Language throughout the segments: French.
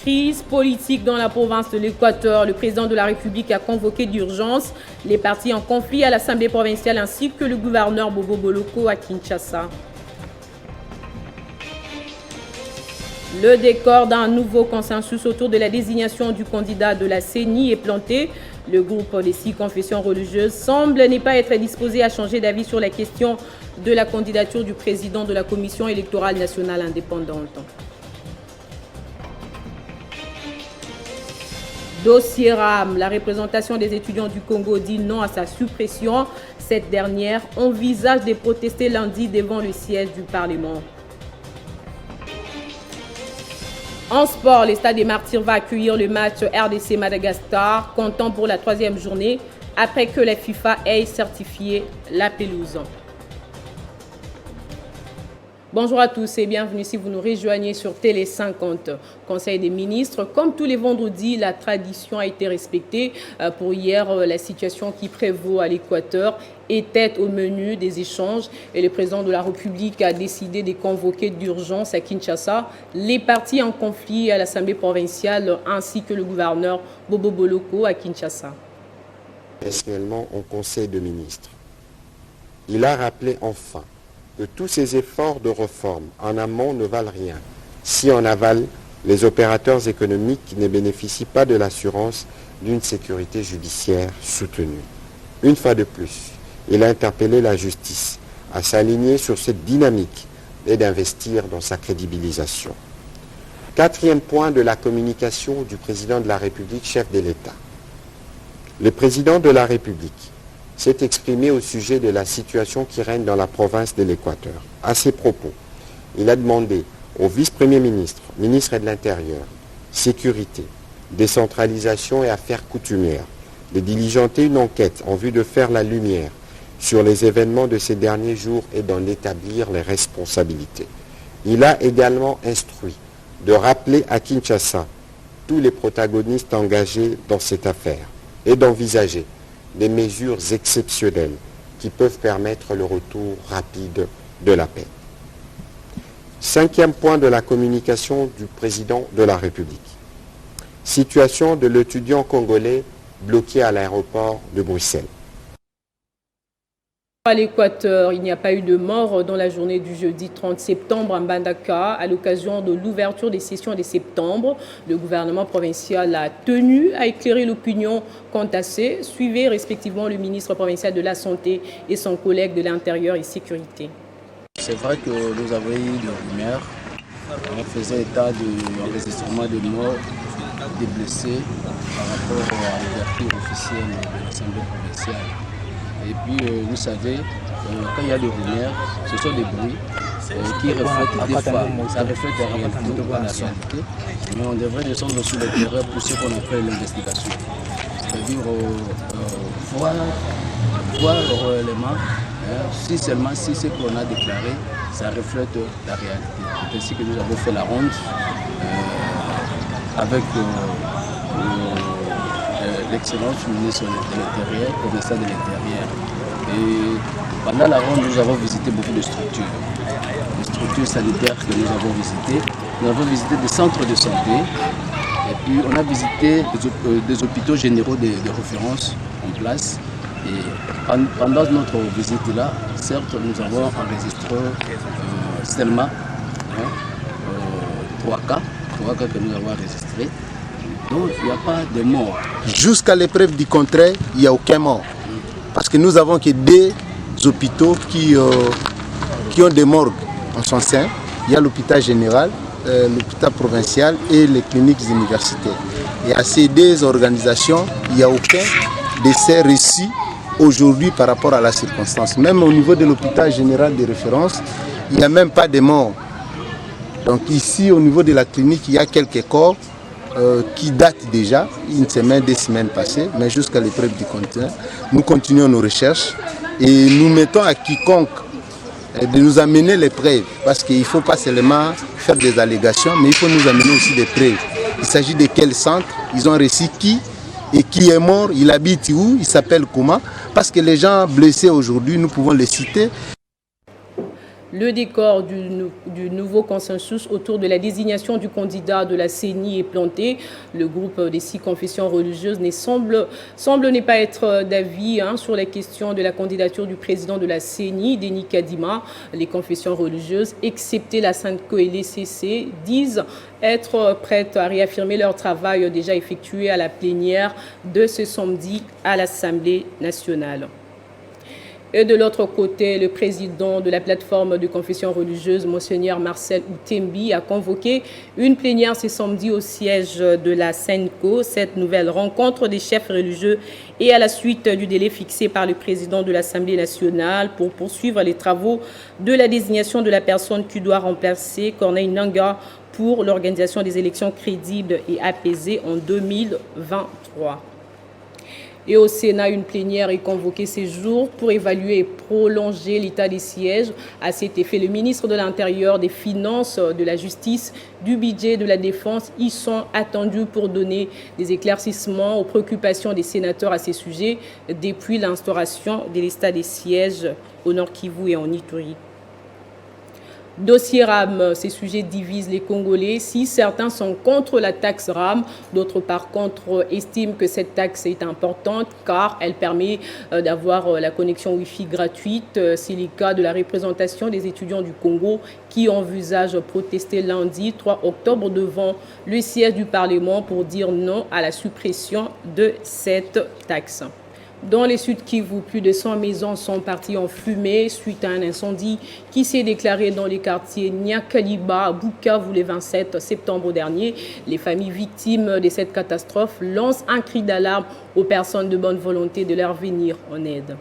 Crise politique dans la province de l'Équateur. Le président de la République a convoqué d'urgence les partis en conflit à l'Assemblée provinciale ainsi que le gouverneur Bobo Boloko à Kinshasa. Le décor d'un nouveau consensus autour de la désignation du candidat de la CENI est planté. Le groupe des 6 confessions religieuses semble ne pas être disposé à changer d'avis sur la question de la candidature du président de la Commission électorale nationale indépendante. Dossier RAM, la représentation des étudiants du Congo dit non à sa suppression. Cette dernière envisage de protester lundi devant le siège du Parlement. En sport, le Stade des Martyrs va accueillir le match RDC-Madagascar, comptant pour la 3e journée, après que la FIFA ait certifié la pelouse. Bonjour à tous et bienvenue si vous nous rejoignez sur Télé 50, Conseil des ministres. Comme tous les vendredis, la tradition a été respectée. Pour hier, la situation qui prévaut à l'Équateur était au menu des échanges et le président de la République a décidé de convoquer d'urgence à Kinshasa les partis en conflit à l'Assemblée provinciale ainsi que le gouverneur Bobo Boloko à Kinshasa. Actuellement au Conseil des ministres, il a rappelé enfin que tous ces efforts de réforme en amont ne valent rien si en aval, les opérateurs économiques ne bénéficient pas de l'assurance d'une sécurité judiciaire soutenue. Une fois de plus, il a interpellé la justice à s'aligner sur cette dynamique et d'investir dans sa crédibilisation. 4e point de la communication du président de la République, chef de l'État. Le président de la République s'est exprimé au sujet de la situation qui règne dans la province de l'Équateur. À ces propos, il a demandé au vice-premier ministre, ministre de l'Intérieur, Sécurité, Décentralisation et Affaires coutumières de diligenter une enquête en vue de faire la lumière sur les événements de ces derniers jours et d'en établir les responsabilités. Il a également instruit de rappeler à Kinshasa tous les protagonistes engagés dans cette affaire et d'envisager des mesures exceptionnelles qui peuvent permettre le retour rapide de la paix. 5e point de la communication du président de la République. Situation de l'étudiant congolais bloqué à l'aéroport de Bruxelles. À l'Équateur, il n'y a pas eu de mort dans la journée du jeudi 30 septembre à Mbandaka. À l'occasion de l'ouverture des sessions de septembre, le gouvernement provincial a tenu à éclairer l'opinion quant à ce. Suivez respectivement le ministre provincial de la Santé et son collègue de l'Intérieur et Sécurité. C'est vrai que nous avons eu des rumeurs. On faisait état de l'enregistrement de morts, des blessés par rapport à l'ouverture officielle de l'Assemblée provinciale. Et puis, vous savez, quand il y a des rumeurs, ce sont des bruits qui reflètent des fois, ça reflète la réalité ou pas la réalité. Mais on devrait descendre sur le terrain pour ce qu'on appelle l'investigation. C'est-à-dire voir réellement si seulement si ce qu'on a déclaré, ça reflète la réalité. C'est ainsi que nous avons fait la ronde avec l'excellence ministre de l'Intérieur, provincial de l'Intérieur. Et pendant la ronde, nous avons visité beaucoup de structures. Les structures sanitaires que nous avons visitées. Nous avons visité des centres de santé. Et puis on a visité des hôpitaux généraux de référence en place. Et pendant notre visite-là, certes, nous avons enregistré seulement 3 cas que nous avons enregistrés. Donc il n'y a pas de mort. Jusqu'à l'épreuve du contraire, il n'y a aucun mort. Parce que nous avons que des hôpitaux qui ont des morgues en son sein. Il y a l'hôpital général, l'hôpital provincial et les cliniques universitaires. Et à ces deux organisations, il n'y a aucun décès reçu aujourd'hui par rapport à la circonstance. Même au niveau de l'hôpital général de référence, il n'y a même pas de morts. Donc ici, au niveau de la clinique, il y a quelques corps qui datent déjà, une semaine, 2 semaines passées, mais jusqu'à l'épreuve du continent. Nous continuons nos recherches et nous mettons à quiconque de nous amener les preuves, parce qu'il ne faut pas seulement faire des allégations, mais il faut nous amener aussi des preuves. Il s'agit de quel centre, ils ont reçu qui, et qui est mort, il habite où, il s'appelle comment, parce que les gens blessés aujourd'hui, nous pouvons les citer. Le décor du nouveau consensus autour de la désignation du candidat de la CENI est planté. Le groupe des 6 confessions religieuses semble ne pas être d'avis sur la question de la candidature du président de la CENI, Denis Kadima. Les confessions religieuses, excepté la Sainte-Co et l'ECC, disent être prêtes à réaffirmer leur travail déjà effectué à la plénière de ce samedi à l'Assemblée nationale. Et de l'autre côté, le président de la plateforme de confession religieuse, Monseigneur Marcel Outembi, a convoqué une plénière ce samedi au siège de la Sainte-Co. Cette nouvelle rencontre des chefs religieux est à la suite du délai fixé par le président de l'Assemblée nationale pour poursuivre les travaux de la désignation de la personne qui doit remplacer Corneille Nangaa pour l'organisation des élections crédibles et apaisées en 2023. Et au Sénat, une plénière est convoquée ces jours pour évaluer et prolonger l'état des sièges. À cet effet, le ministre de l'Intérieur, des Finances, de la Justice, du Budget, de la Défense y sont attendus pour donner des éclaircissements aux préoccupations des sénateurs à ces sujets depuis l'instauration de l'état des sièges au Nord Kivu et en Ituri. Dossier RAM, ces sujets divisent les Congolais. Si certains sont contre la taxe RAM, d'autres par contre estiment que cette taxe est importante car elle permet d'avoir la connexion Wi-Fi gratuite. C'est le cas de la représentation des étudiants du Congo qui envisagent protester lundi 3 octobre devant le siège du Parlement pour dire non à la suppression de cette taxe. Dans les Sud Kivu, plus de 100 maisons sont parties en fumée suite à un incendie qui s'est déclaré dans les quartiers Nyakaliba à Bukavu le 27 septembre dernier. Les familles victimes de cette catastrophe lancent un cri d'alarme aux personnes de bonne volonté de leur venir en aide.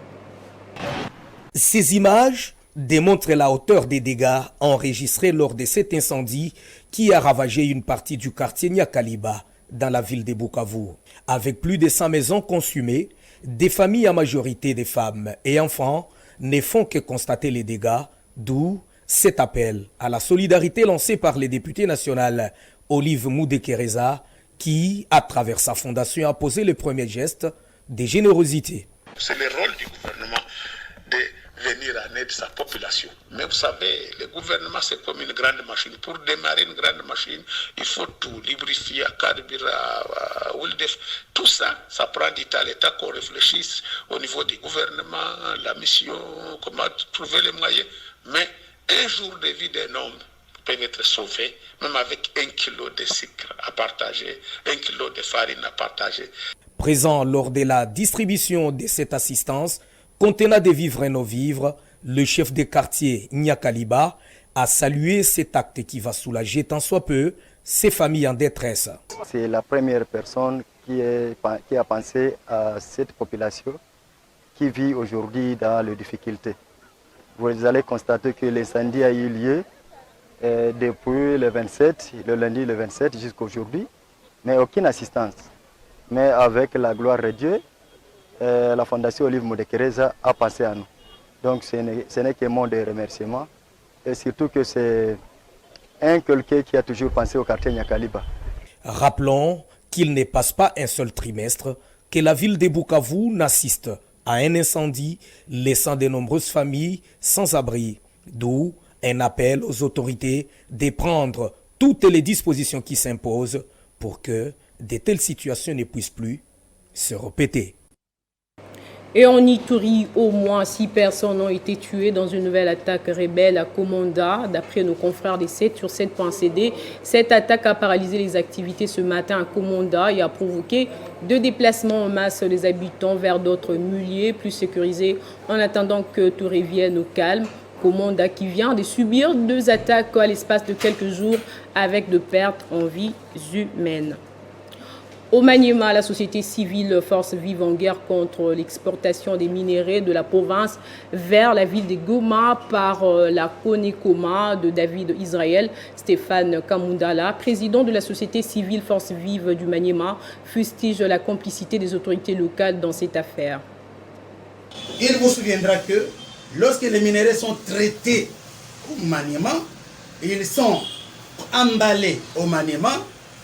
Ces images démontrent la hauteur des dégâts enregistrés lors de cet incendie qui a ravagé une partie du quartier Nyakaliba dans la ville de Bukavu. Avec plus de 100 maisons consumées, des familles à majorité de femmes et enfants ne font que constater les dégâts, d'où cet appel à la solidarité lancé par le député national Olive Moudekereza qui, à travers sa fondation, a posé le premier geste de générosité. C'est le rôle du gouvernement de venir en aide sa population. Mais vous savez, le gouvernement, c'est comme une grande machine. Pour démarrer une grande machine, il faut tout, lubrifier, carburant, tout ça, ça prend du temps. L'État qu'on réfléchisse au niveau du gouvernement, la mission, comment trouver les moyens. Mais un jour de vie d'un homme peut être sauvé, même avec 1 kilo de sucre à partager, 1 kilo de farine à partager. Présent lors de la distribution de cette assistance, contenant des vivres et non-vivres, le chef de quartier Nyakaliba a salué cet acte qui va soulager tant soit peu ces familles en détresse. C'est la première personne qui a pensé à cette population qui vit aujourd'hui dans les difficultés. Vous allez constater que l'incendie a eu lieu depuis le lundi le 27 jusqu'à aujourd'hui, mais aucune assistance. Mais avec la gloire de Dieu, la Fondation Olive Moudekereza a pensé à nous. Donc ce n'est qu'un mot de remerciement. Et surtout que c'est quelqu'un qui a toujours pensé au quartier Nyakaliba. Rappelons qu'il ne passe pas un seul trimestre que la ville de Bukavu n'assiste à un incendie laissant de nombreuses familles sans abri. D'où un appel aux autorités de prendre toutes les dispositions qui s'imposent pour que de telles situations ne puissent plus se répéter. Et en Ituri, au moins 6 personnes ont été tuées dans une nouvelle attaque rebelle à Komanda. D'après nos confrères des 7 sur 7.cd, cette attaque a paralysé les activités ce matin à Komanda et a provoqué 2 déplacements en masse des habitants vers d'autres milieux plus sécurisés en attendant que tout revienne au calme. Komanda qui vient de subir 2 attaques à l'espace de quelques jours avec de pertes en vies humaines. Au Maniema, la société civile Force Vive en guerre contre l'exportation des minéraux de la province vers la ville de Goma par la Konekoma de David Israël. Stéphane Kamundala, président de la société civile Force Vive du Maniema, fustige la complicité des autorités locales dans cette affaire. Il vous souviendra que lorsque les minéraux sont traités au Maniema, ils sont emballés au Maniema,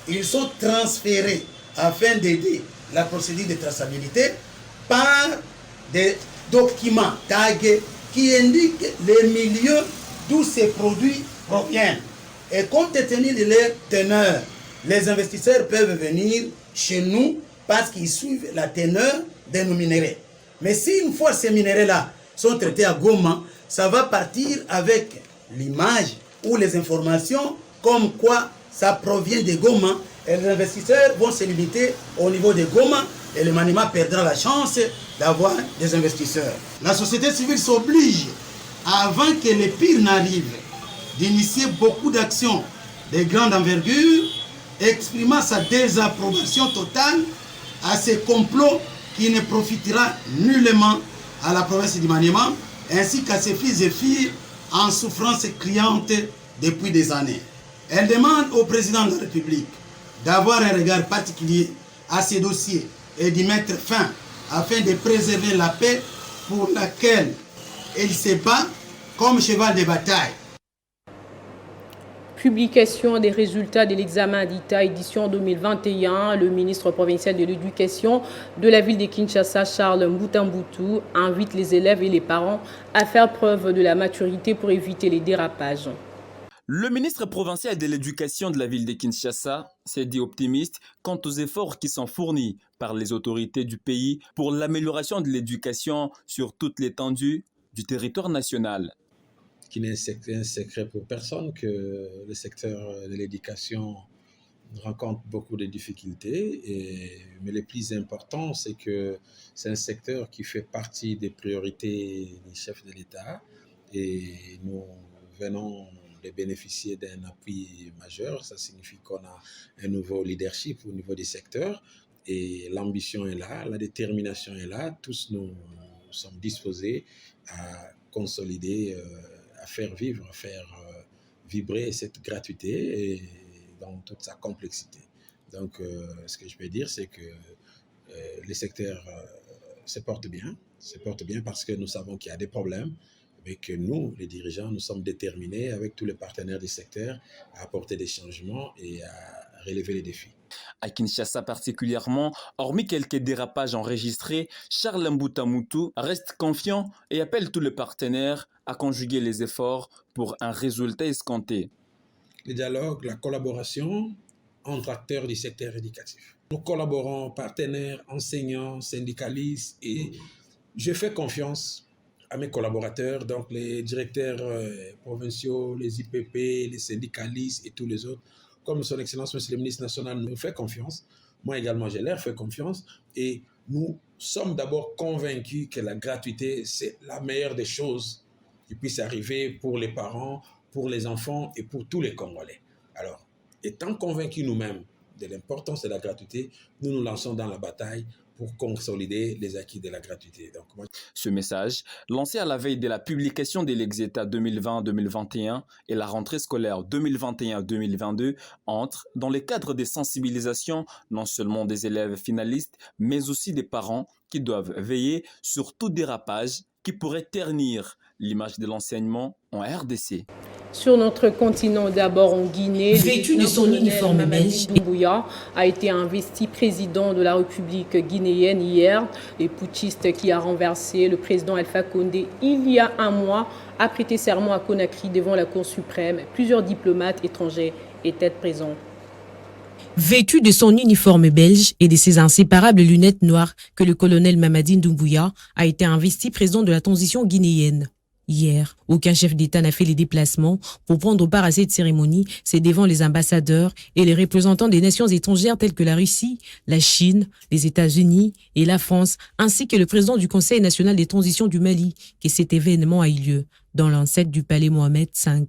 ils sont transférés afin d'aider la procédure de traçabilité par des documents tagués qui indiquent les milieux d'où ces produits proviennent. Et compte tenu de leur teneur, les investisseurs peuvent venir chez nous parce qu'ils suivent la teneur de nos minéraux. Mais si une fois ces minéraux-là sont traités à Goma, ça va partir avec l'image ou les informations comme quoi ça provient de Goma, et les investisseurs vont se limiter au niveau de Goma et le Maniema perdra la chance d'avoir des investisseurs. La société civile s'oblige, avant que le pire n'arrive, d'initier beaucoup d'actions de grande envergure, exprimant sa désapprobation totale à ces complots qui ne profitera nullement à la province du Maniema, ainsi qu'à ses fils et filles en souffrance criante depuis des années. Elle demande au président de la République d'avoir un regard particulier à ces dossiers et d'y mettre fin afin de préserver la paix pour laquelle il se bat comme cheval de bataille. Publication des résultats de l'examen d'État édition 2021, le ministre provincial de l'Éducation de la ville de Kinshasa, Charles Mbutambutu, invite les élèves et les parents à faire preuve de la maturité pour éviter les dérapages. Le ministre provincial de l'Éducation de la ville de Kinshasa s'est dit optimiste quant aux efforts qui sont fournis par les autorités du pays pour l'amélioration de l'éducation sur toute l'étendue du territoire national. Qui n'est un secret pour personne que le secteur de l'éducation rencontre beaucoup de difficultés, mais le plus important, c'est que c'est un secteur qui fait partie des priorités des chefs de l'État et nous venons de bénéficier d'un appui majeur. Ça signifie qu'on a un nouveau leadership au niveau du secteur et l'ambition est là, la détermination est là. Tous nous sommes disposés à consolider, à faire vivre, à faire vibrer cette gratuité et dans toute sa complexité. Donc, ce que je peux dire, c'est que le secteur se porte bien parce que nous savons qu'il y a des problèmes, mais que nous, les dirigeants, nous sommes déterminés avec tous les partenaires du secteur à apporter des changements et à relever les défis. À Kinshasa particulièrement, hormis quelques dérapages enregistrés, Charles Mbutambutu reste confiant et appelle tous les partenaires à conjuguer les efforts pour un résultat escompté. Le dialogue, la collaboration entre acteurs du secteur éducatif. Nous collaborons, partenaires, enseignants, syndicalistes, et je fais confiance à mes collaborateurs, donc les directeurs provinciaux, les IPP, les syndicalistes et tous les autres. Comme son Excellence, Monsieur le Ministre National nous fait confiance, moi également je leur fais confiance et nous sommes d'abord convaincus que la gratuité c'est la meilleure des choses qui puisse arriver pour les parents, pour les enfants et pour tous les Congolais. Alors, étant convaincus nous-mêmes de l'importance de la gratuité, nous nous lançons dans la bataille pour consolider les acquis de la gratuité. Donc, Ce message, lancé à la veille de la publication de l'exétat 2020-2021 et la rentrée scolaire 2021-2022, entre dans le cadre des sensibilisations non seulement des élèves finalistes, mais aussi des parents qui doivent veiller sur tout dérapage qui pourrait ternir l'image de l'enseignement en RDC. Sur notre continent, d'abord en Guinée, vêtu de son uniforme belge, Doumbouya a été investi président de la République guinéenne hier. Le putschiste qui a renversé le président Alpha Condé il y a un mois a prêté serment à Conakry devant la Cour suprême. Plusieurs diplomates étrangers étaient présents. Vêtu de son uniforme belge et de ses inséparables lunettes noires, que le colonel Mamadi Doumbouya a été investi président de la transition guinéenne. Hier, aucun chef d'État n'a fait les déplacements pour prendre part à cette cérémonie. C'est devant les ambassadeurs et les représentants des nations étrangères telles que la Russie, la Chine, les États-Unis et la France, ainsi que le président du Conseil national des transitions du Mali, que cet événement a eu lieu dans l'enceinte du palais Mohamed V.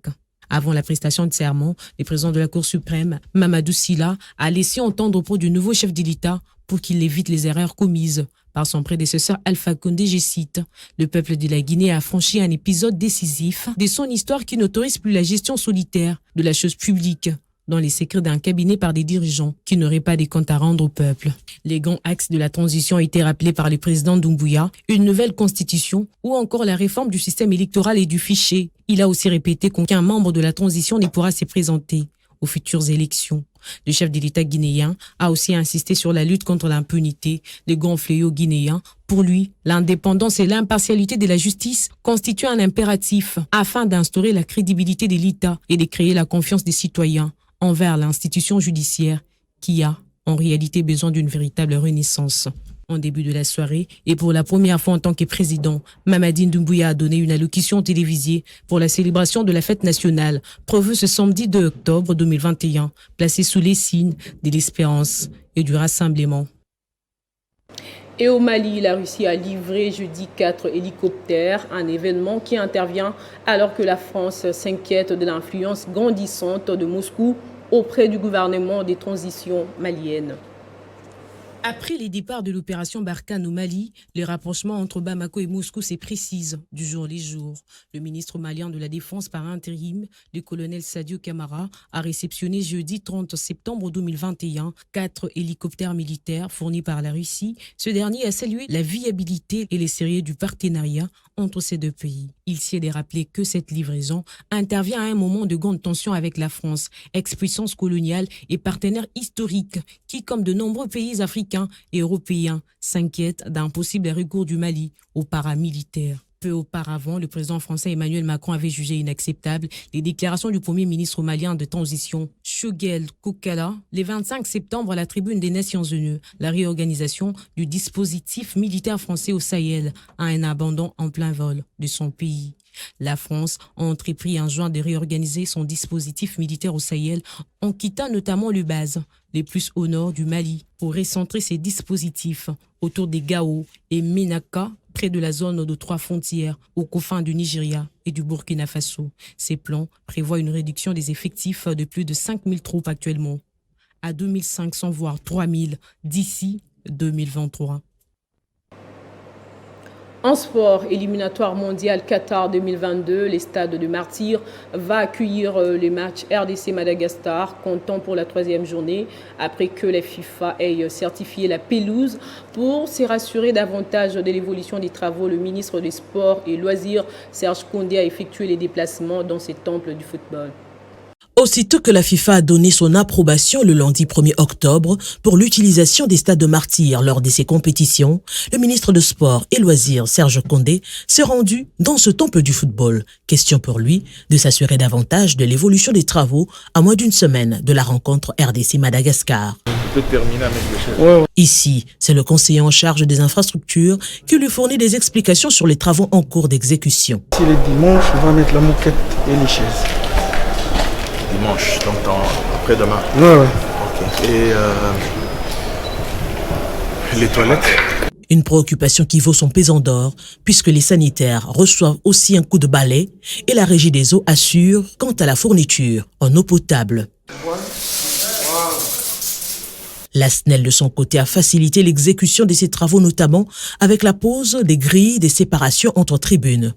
Avant la prestation de serment, le président de la Cour suprême, Mamadou Sylla, a laissé entendre auprès du nouveau chef de l'État pour qu'il évite les erreurs commises par son prédécesseur Alpha Condé, je cite, « Le peuple de la Guinée a franchi un épisode décisif de son histoire qui n'autorise plus la gestion solitaire de la chose publique dans les secrets d'un cabinet par des dirigeants qui n'auraient pas des comptes à rendre au peuple. » Les grands axes de la transition ont été rappelés par le président Doumbouya, une nouvelle constitution ou encore la réforme du système électoral et du fichier. Il a aussi répété qu'aucun membre de la transition ne pourra se présenter aux futures élections. Le chef de l'État guinéen a aussi insisté sur la lutte contre l'impunité des grands fléaux guinéens. Pour lui, l'indépendance et l'impartialité de la justice constituent un impératif afin d'instaurer la crédibilité de l'État et de créer la confiance des citoyens envers l'institution judiciaire qui a en réalité besoin d'une véritable renaissance. En début de la soirée, et pour la première fois en tant que président, Mamadi Doumbouya a donné une allocution télévisée pour la célébration de la fête nationale, prévue ce samedi 2 octobre 2021, placée sous les signes de l'espérance et du rassemblement. Et au Mali, la Russie a livré jeudi 4 hélicoptères, un événement qui intervient alors que la France s'inquiète de l'influence grandissante de Moscou auprès du gouvernement des transitions maliennes. Après les départs de l'opération Barkhane au Mali, les rapprochements entre Bamako et Moscou se précisent du jour les jours. Le ministre malien de la Défense par intérim, le colonel Sadio Camara, a réceptionné jeudi 30 septembre 2021 4 hélicoptères militaires fournis par la Russie. Ce dernier a salué la viabilité et les sérieux du partenariat entre ces deux pays. Il s'y est de rappeler que cette livraison intervient à un moment de grande tension avec la France, ex-puissance coloniale et partenaire historique qui, comme de nombreux pays africains et européens, s'inquiètent d'un possible recours du Mali aux paramilitaires. Peu auparavant, le président français Emmanuel Macron avait jugé inacceptable les déclarations du premier ministre malien de transition, Choguel Kokala, le 25 septembre à la tribune des Nations Unies. La réorganisation du dispositif militaire français au Sahel a un abandon en plein vol de son pays. La France a entrepris en juin de réorganiser son dispositif militaire au Sahel en quittant notamment les bases les plus au nord du Mali pour recentrer ses dispositifs autour des Gao et Ménaka, près de la zone de 3 frontières, aux confins du Nigeria et du Burkina Faso. Ces plans prévoient une réduction des effectifs de plus de 5000 troupes actuellement, à 2500 voire 3000 d'ici 2023. En sport, éliminatoire mondial Qatar 2022, les stades de Martyrs va accueillir les matchs RDC-Madagascar, comptant pour la 3e journée, après que la FIFA ait certifié la pelouse. Pour se rassurer davantage de l'évolution des travaux, le ministre des Sports et Loisirs, Serge Condé, a effectué les déplacements dans ces temples du football. Aussitôt que la FIFA a donné son approbation le lundi 1er octobre pour l'utilisation des stades de Martyrs lors de ces compétitions, le ministre de Sport et Loisirs, Serge Condé, s'est rendu dans ce temple du football. Question pour lui de s'assurer davantage de l'évolution des travaux à moins d'une semaine de la rencontre RDC-Madagascar. Ici, c'est le conseiller en charge des infrastructures qui lui fournit des explications sur les travaux en cours d'exécution. Si les dimanches, on va mettre la moquette et les chaises. Dimanche, donc après-demain. Ouais. Okay. Et les toilettes? Une préoccupation qui vaut son pesant d'or, puisque les sanitaires reçoivent aussi un coup de balai et la régie des eaux assure quant à la fourniture en eau potable. La SNEL, de son côté, a facilité l'exécution de ces travaux, notamment avec la pose des grilles des séparations entre tribunes.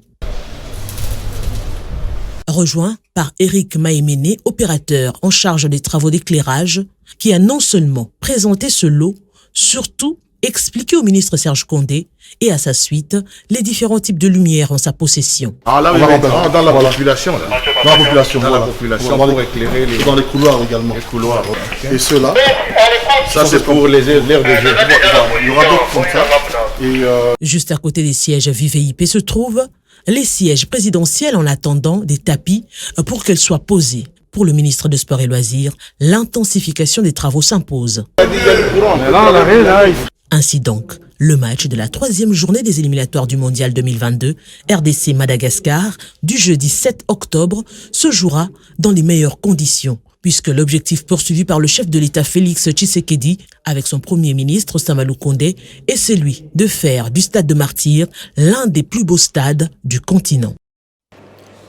Rejoint par Eric Maïméné, opérateur en charge des travaux d'éclairage, qui a non seulement présenté ce lot, surtout expliqué au ministre Serge Condé et à sa suite les différents types de lumière en sa possession. Ah là, dans la population. Là. Dans la population, dans la population pour éclairer les... Dans les couloirs également. Les couloirs, okay. Et ceux-là, ça c'est pour l'air de jeu. Il y aura d'autres comme ça. Juste à côté des sièges VVIP se trouvent les sièges présidentiels en attendant des tapis pour qu'elles soient posées. Pour le ministre de Sport et Loisirs, l'intensification des travaux s'impose. Ainsi donc, le match de la 3e journée des éliminatoires du Mondial 2022, RDC-Madagascar, du jeudi 7 octobre, se jouera dans les meilleures conditions, puisque l'objectif poursuivi par le chef de l'État Félix Tshisekedi avec son premier ministre Samalou Condé est celui de faire du stade de Martyrs l'un des plus beaux stades du continent.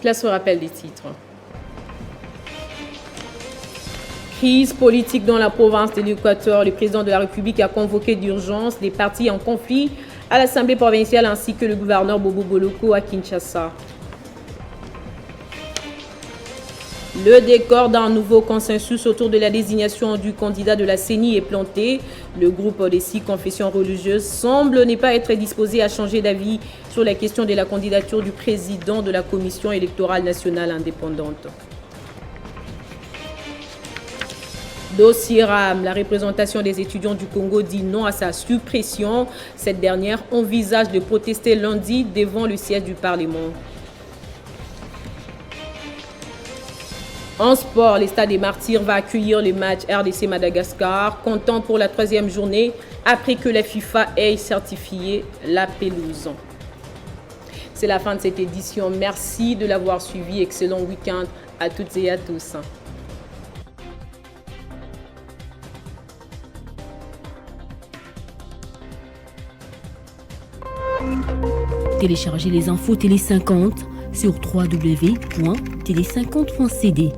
Place au rappel des titres. Crise politique dans la province de l'Équateur. Le président de la République a convoqué d'urgence les partis en conflit à l'Assemblée provinciale ainsi que le gouverneur Bobo Boloko à Kinshasa. Le décor d'un nouveau consensus autour de la désignation du candidat de la CENI est planté. Le groupe des 6 confessions religieuses semble ne pas être disposé à changer d'avis sur la question de la candidature du président de la Commission électorale nationale indépendante. Dossier RAM, la représentation des étudiants du Congo dit non à sa suppression. Cette dernière envisage de protester lundi devant le siège du Parlement. En sport, le Stade des Martyrs va accueillir le match RDC Madagascar, comptant pour la 3e journée après que la FIFA ait certifié la pelouse. C'est la fin de cette édition. Merci de l'avoir suivi. Excellent week-end à toutes et à tous. Téléchargez les infos Télé 50 sur www.télé50.cd.